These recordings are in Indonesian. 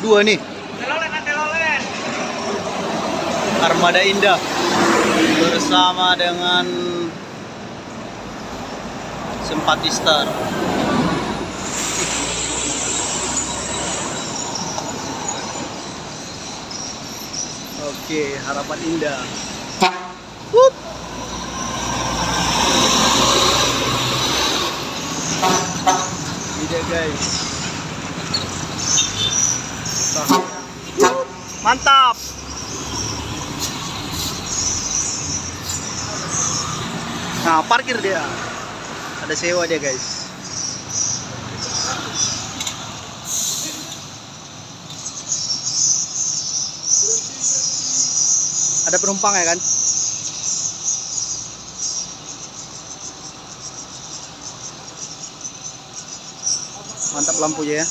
Dua nih. Telolen. Armada Indah bersama dengan Sempatistar. Oke, Harapan Indah. Wup. Ini dia guys. Mantap. Nah, parkir dia. Ada sewa dia guys. Ada penumpang ya kan? Mantap lampunya ya.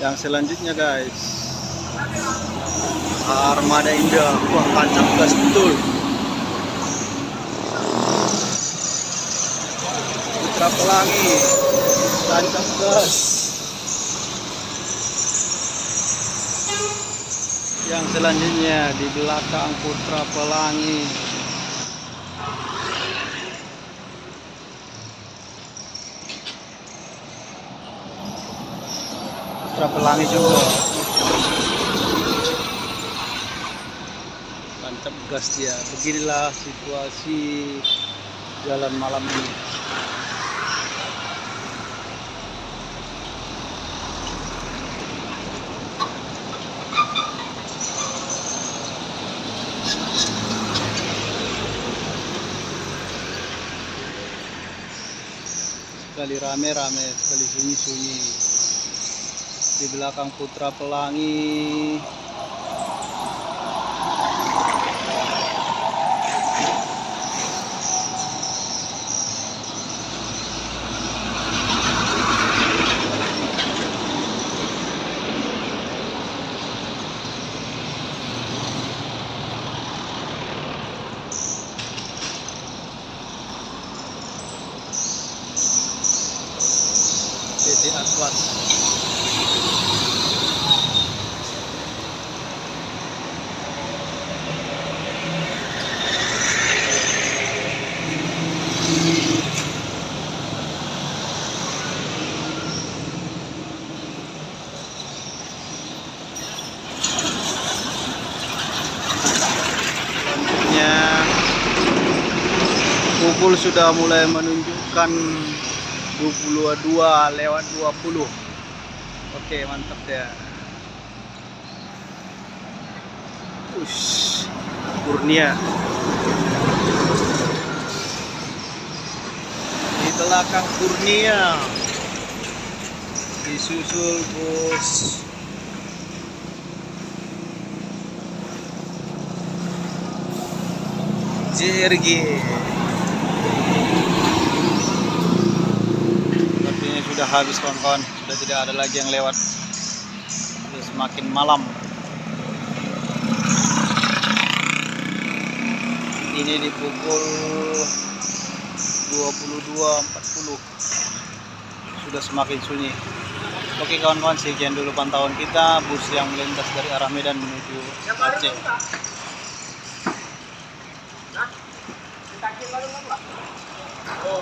Yang selanjutnya guys, Armada Indah. Wah, tancap gas betul. Putra Pelangi, tancap gas. Yang selanjutnya di belakang Putra Pelangi. Putra Pelangi juga. Tancap gas dia. Beginilah situasi jalan malam ini. Sekali rame-rame, sekali sunyi-sunyi. Di belakang Putra Pelangi. PT Aquat. Selanjutnya pukul sudah mulai menunjukkan 22:20. Oke, mantap ya. Kurnia. Di belakang Kurnia disusul bus JRG. Sudah habis kawan-kawan, sudah tidak ada lagi yang lewat. Sudah semakin malam. Ini di pukul 22:40. Sudah semakin sunyi. Oke kawan-kawan, sekian dulu pantauan kita bus yang melintas dari arah Medan menuju Aceh. Oh.